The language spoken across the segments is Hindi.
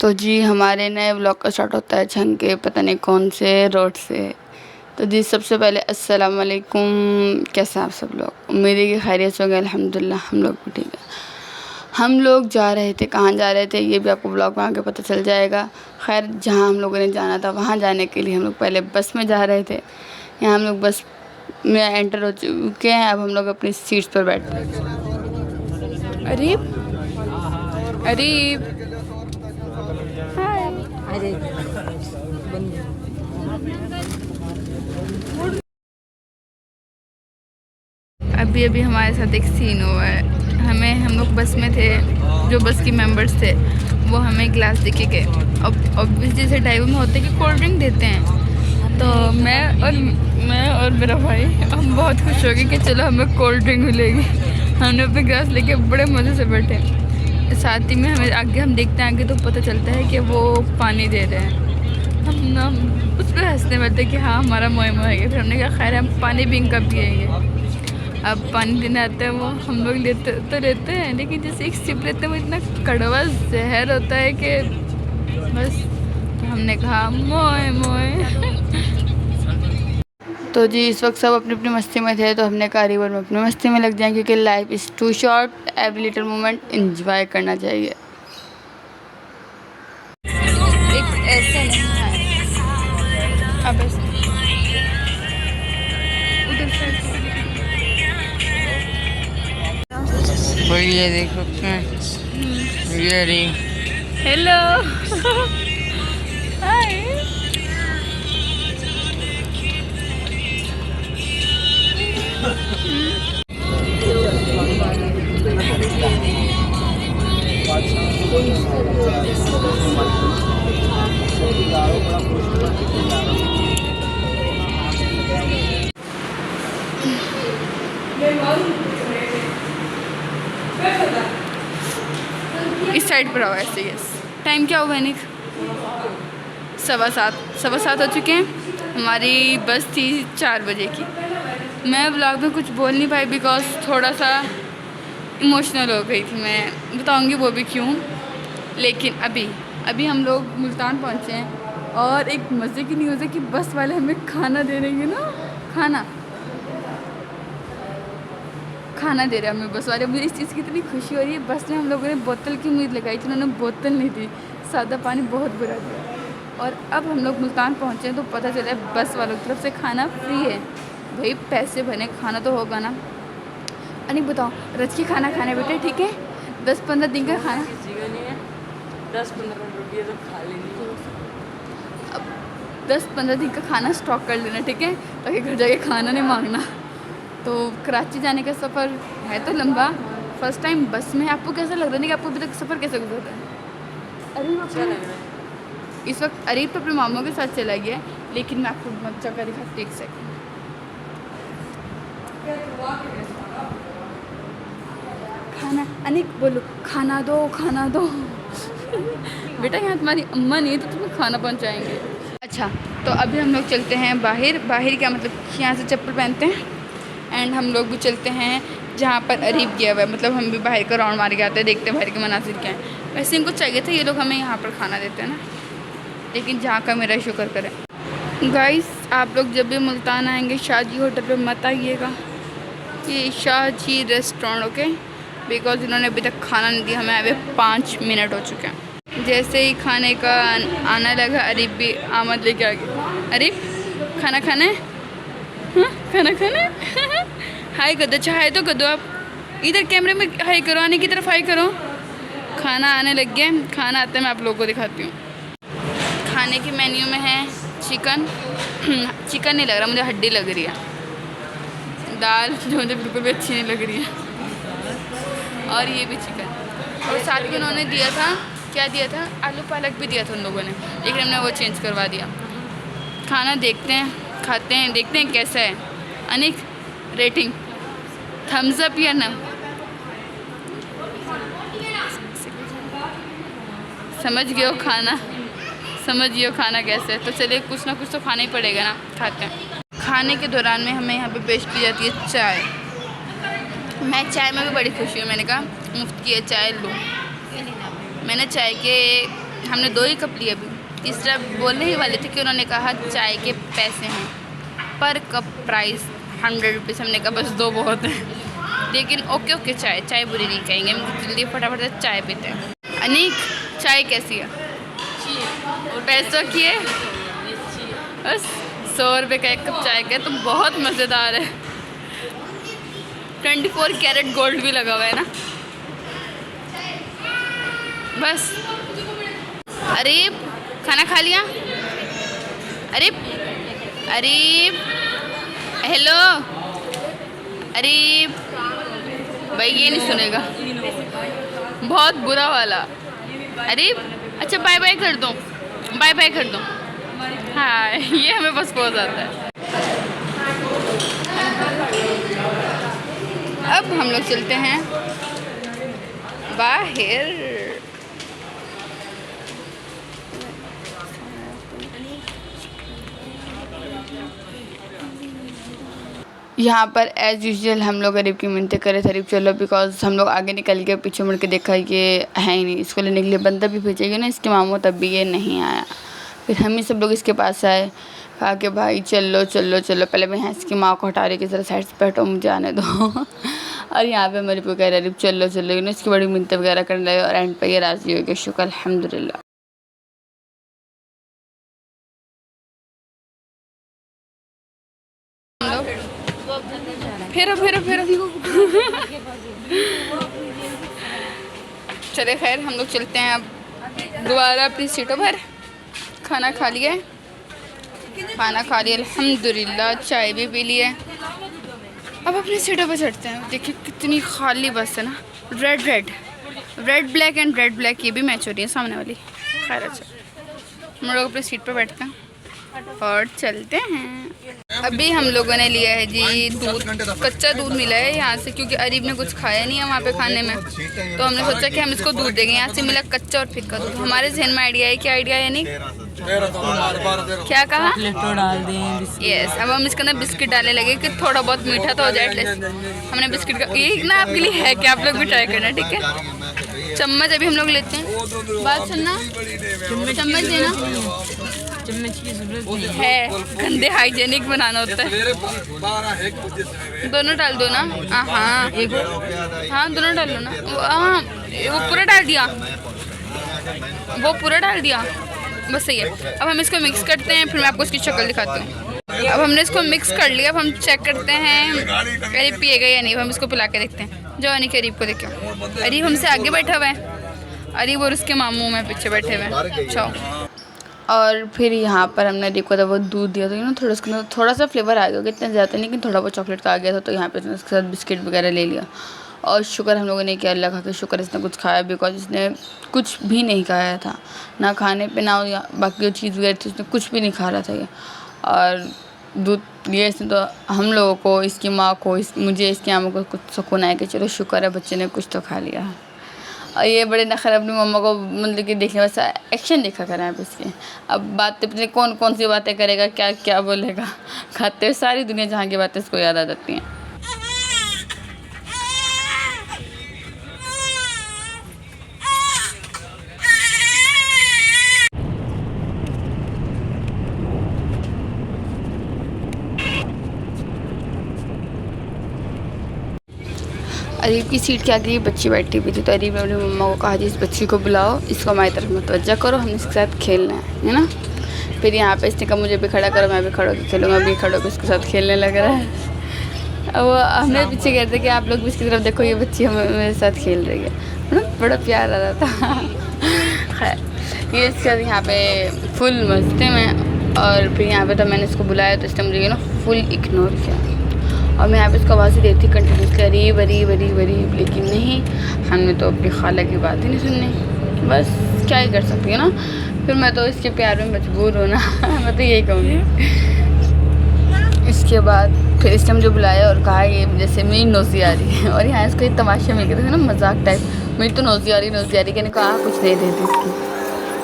तो जी हमारे नए व्लॉग का स्टार्ट होता है छंग के पता नहीं कौन से रोड से। तो जी सबसे पहले अस्सलाम वालेकुम, कैसे हैं आप सब लोग? उम्मीद है कि खैरियत से होंगे। अल्हम्दुलिल्लाह हम लोग भी ठीक है। हम लोग जा रहे थे, कहाँ जा रहे थे ये भी आपको व्लॉग में आगे पता चल जाएगा। खैर जहाँ हम लोगों ने जाना था वहाँ जाने के लिए हम लोग पहले बस में जा रहे थे। यहाँ हम लोग बस में एंटर हो चुके हैं। अब हम लोग अपनी सीट्स पर बैठे हैं। अरीब अरीब अभी हमारे साथ एक सीन हुआ है। हम लोग बस में थे, जो बस की मेंबर्स थे वो हमें गिलास देके गए। अब ऑब्वियसली जैसे ड्राइवर में होते हैं कि कोल्ड ड्रिंक देते हैं, तो मैं और मेरा भाई हम बहुत खुश हो गए कि चलो हमें कोल्ड ड्रिंक मिलेगी। हमने अपने गिलास लेके बड़े मज़े से बैठे। साथ ही में हमें आगे हम देखते हैं आगे तो पता चलता है कि वो पानी दे रहे हैं। हम उस पर हंसने लगते कि हाँ हमारा मोए मोए है। फिर हमने कहा खैर हम पानी भी इनका पिएंगे। अब पानी देने आते हैं वो हम लोग लेते हैं, लेकिन जैसे एक सिप लेते हैं वो इतना कड़वा जहर होता है कि बस हमने कहा मोए मोए। तो जी इस वक्त सब अपनी अपनी मस्ती में थे, तो हमने कहा रिवर में अपनी मस्ती में लग जाएं, क्योंकि life is too short, every little moment enjoy करना चाहिए। एक ऐसा नहीं है अब उधर से ये देख सकते हैं ये रही। Hello hi. इस साइड पर आओ ऐसे। यस टाइम क्या हुआ निक? 7:15 हो चुके हैं। हमारी बस थी 4 बजे की। मैं व्लॉग में कुछ बोल नहीं पाई बिकॉज थोड़ा सा इमोशनल हो गई थी। मैं बताऊंगी वो भी क्यों। लेकिन अभी हम लोग मुल्तान पहुंचे हैं और एक मज़े की न्यूज़ है कि बस वाले हमें खाना दे देंगे ना। खाना दे रहे हैं हमें बस वाले। मुझे इस चीज़ की इतनी खुशी हो रही है। बस में हम लोगों ने बोतल की उम्मीद लगाई थी, उन्होंने बोतल नहीं दी, सादा पानी बहुत बुरा दिया। और अब हम लोग मुल्तान पहुँचे हैं तो पता चला बस वालों की तरफ से खाना फ्री है। भाई पैसे बने, खाना तो होगा ना। अरे बताओ रच की खाना खाने बेटे, ठीक है? 10-15 दिन का खाना 10-15 रुपये तो खा लेंगे। अब 10-15 दिन का खाना स्टॉक कर लेना, ठीक है? ताकि घर जाके खाना नहीं मांगना। तो कराची जाने का सफ़र है तो लंबा, फर्स्ट टाइम बस में। आपको कैसा लग रहा है? नहीं कि आपको अभी तक सफ़र कैसे गुजर रहा है? अच्छा लग रहा है। इस वक्त अरीब तो अपने मामों के साथ चला गया, लेकिन मैं आपको मजा का दिखाती 1 सेकंड। खाना अनिक बोलो, खाना दो बेटा यहाँ तुम्हारी अम्मा नहीं है तो तुम्हें खाना पहुँचाएंगे। अच्छा तो अभी हम लोग चलते हैं बाहर क्या मतलब यहाँ से चप्पल पहनते हैं एंड हम लोग भी चलते हैं जहाँ पर अरीब गया हुआ है। मतलब हम भी बाहर का राउंड मार के आते हैं, देखते हैं बाहर के मनासिर क्या हैं। वैसे इनको चाहिए था, ये लोग हमें यहाँ पर खाना देते हैं ना, लेकिन जहाँ का मेरा शुक्र करें। गाइस आप लोग जब भी मुल्तान आएंगे शाहजी होटल पे मत आइएगा, ये शाहजी रेस्टोरेंट, ओके? बिकॉज इन्होंने अभी तक खाना नहीं दिया। हमें आए 5 मिनट हो चुके हैं। जैसे ही खाने का आना लगा अरीब भी आमद लेके आ गया। अरीब खाना खाना है? हाँ खाना खाना है। हाय कर दो, अच्छा हाय तो कर दो। आप इधर कैमरे में हाय करो, आने की तरफ हाय करो। खाना आने लग गया। खाना आता है, मैं आप लोगों को दिखाती हूँ। खाने के मेन्यू में है चिकन नहीं लग रहा मुझे, हड्डी लग रही है। दाल जो मुझे बिल्कुल भी अच्छी नहीं लग रही है, और ये भी चिकन। और साथ में उन्होंने दिया था, क्या दिया था? आलू पालक भी दिया था उन लोगों ने, लेकिन हमने वो चेंज करवा दिया। खाना देखते हैं, खाते हैं, देखते हैं कैसा है। अनिक रेटिंग थम्स अप या ना? समझ गए हो खाना कैसे है? तो चलिए कुछ ना कुछ तो खाना ही पड़ेगा ना, खाते हैं। खाने के दौरान में हमें यहाँ पे पेश की जाती है चाय। मैं चाय में भी बड़ी खुशी हूँ। मैंने कहा मुफ्त की है चाय लो। मैंने चाय के हमने 2 ही कप लिए अभी, तीसरा बोलने ही वाले थे कि उन्होंने कहा चाय के पैसे हैं पर कप प्राइस 100 रुपीज़। हमने कहा बस 2 बहुत है, लेकिन ओके चाय बुरी नहीं कहेंगे, हम जल्दी फटाफट से चाय पीते हैं। अनीक चाय कैसी है? पैसों की है, बस 100 रुपये का 1 कप चाय का, तो बहुत मज़ेदार है। 24 कैरेट गोल्ड भी लगा हुआ है ना। बस अरे खाना खा लिया? अरे हेलो, अरे भाई ये नहीं सुनेगा, बहुत बुरा वाला। अरे अच्छा बाय बाय कर दो, हाँ ये हमें बस बहुत आता है। अब हम लोग चलते हैं बाहर। यहाँ पर एज़ यूजुअल हम लोग अरीब की मिन्नतें करे थे, अरीब चलो, बिकॉज हम लोग आगे निकल के पीछे मुड़ के देखा ये है ही नहीं, इसको लेने के लिए बंदा भी भेजेगी ना इसके मामू, तब भी ये नहीं आया। फिर हम ही सब लोग इसके पास आए, कहा कि भाई चलो, पहले मैं यहाँ इसकी माँ को हटा रही कि ज़रा साइड से बैठो, मुझे आने दो। और यहाँ पे मेरे को कह रहे अरीब चलो, इसकी बड़ी मिन्नतें वगैरह करने लगे और एंड पर ये राज़ी हो गया, शुक्र अल्हम्दुलिल्लाह। फेरो चले खैर, हम लोग चलते हैं अब दोबारा अपनी सीटों पर। खाना खा लिया अल्हम्दुलिल्लाह, चाय भी पी लिए। अब अपनी सीटों पर चढ़ते हैं। देखिए कितनी खाली बस है ना, रेड ब्लैक ये भी मैच हो रही है सामने वाली। खैर अच्छा, हम लोग अपनी सीट पर बैठते हैं और चलते हैं। अभी हम लोगों ने लिया है जी दूध, कच्चा दूध मिला है यहाँ से, क्योंकि अरीब ने कुछ खाया नहीं है वहाँ पे खाने में, तो हमने सोचा कि हम इसको दूध देंगे। यहाँ से मिला कच्चा और फिक्का दूध। हमारे जहन में आइडिया है, क्या आइडिया है? नहीं क्या कहा? डाल दें। यस, अब हम इसके अंदर बिस्किट डालने लगे कि थोड़ा बहुत मीठा तो हो जाए एटलीस्ट। हमने बिस्किट का ये ना आपके लिए है कि आप लोग भी ट्राई करना, ठीक है। चम्मच अभी हम लोग लेते हैं, बात सुनना, चम्मच देना, चम्मच की जरूरत नहीं है, गंदे हाइजेनिक बनाना होता है। दोनों डाल दो ना, हाँ दोनों डाल लो ना। वो पूरा डाल दिया, बस सही है। अब हम इसको मिक्स करते हैं, फिर मैं आपको इसकी शक्ल दिखाती हूँ। अब हमने इसको मिक्स कर लिया, अब हम चेक करते हैं अरीब पिएगा या नहीं। हम इसको पिला के देखते हैं। जो अनीक अरीब को देखो, अरीब हमसे आगे बैठा हुआ है, अरीब और उसके मामू में पीछे बैठे हुए हैं। अच्छा, और फिर यहाँ पर हमने अरीब को वो दूध दिया, तो थोड़ा उसके अंदर थोड़ा सा फ्लेवर आ गया, इतना ज़्यादा नहीं, लेकिन थोड़ा बहुत चॉकलेट का आ गया था। तो यहाँ पे उसके साथ बिस्किट वगैरह ले लिया और शुक्र हम लोगों ने किया, अल्लाह का शुक्र इसने कुछ खाया, बिकॉज इसने कुछ भी नहीं खाया था, ना खाने पे ना या बाकी जो चीज़ वगैरह थी उसने कुछ भी नहीं खा रहा था ये। और दूध लिया इसने, तो हम लोगों को, इसकी माँ को, मुझे, इसकी आमों को कुछ सुकून आया कि चलो शुक्र है बच्चे ने कुछ तो खा लिया। और ये बड़े नखरे अपनी मम्मा को मतलब कि देखने वैसा एक्शन देखा करें आप इसके। अब बातें पता नहीं कौन सी बातें करेगा, क्या क्या बोलेगा, खाते हुए सारी दुनिया जहाँ की बातें इसको याद आ जाती हैं। अरीब की सीट के आगे ये बच्ची बैठी हुई थी, तो अरीब ने अपनी मम्मा को कहा जी इस बच्ची को बुलाओ, इसको हमारी तरफ मुतवज्जा करो, हम इसके साथ खेलना है ना। फिर यहाँ पे इसने कहा मुझे भी खड़ा करो, मैं भी खड़ा होकर खेलूँगा, भी खड़ा होकर इसके साथ खेलने लग रहा है। अब हमने पीछे कहते कि आप लोग भी इसकी तरफ देखो, ये बच्ची मेरे साथ खेल रही है ना, बड़ा प्यार आ रहा था। खैर ये इसके बाद यहाँ पे फुल मस्ती में, और फिर यहाँ पे तो मैंने इसको बुलाया तो इसने मुझे फुल इग्नोर किया, और मैं यहाँ पे इसको आवाज़ ही देती कंटिन्यूसली अरीब, लेकिन नहीं, हमने तो अपनी खाला की बात ही नहीं सुननी, बस क्या ही कर सकती है ना। फिर मैं तो इसके प्यार में मजबूर हूँ ना। मैं तो यही कहूँगी। इसके बाद फिर इसने मुझे बुलाया और कहा ये जैसे मेरी नोज़ी आ रही है, और यहाँ इसको एक तमाशा मिल गया था ना, मजाक टाइप, मेरी तो नोज़ी आ रही कहने कहा कुछ नहीं देती इसकी।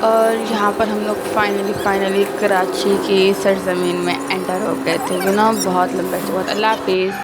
और यहाँ पर हम लोग फाइनली कराची की सरजमीन में एंटर हो गए थे, बहुत लंबा। अल्लाह हाफिज़।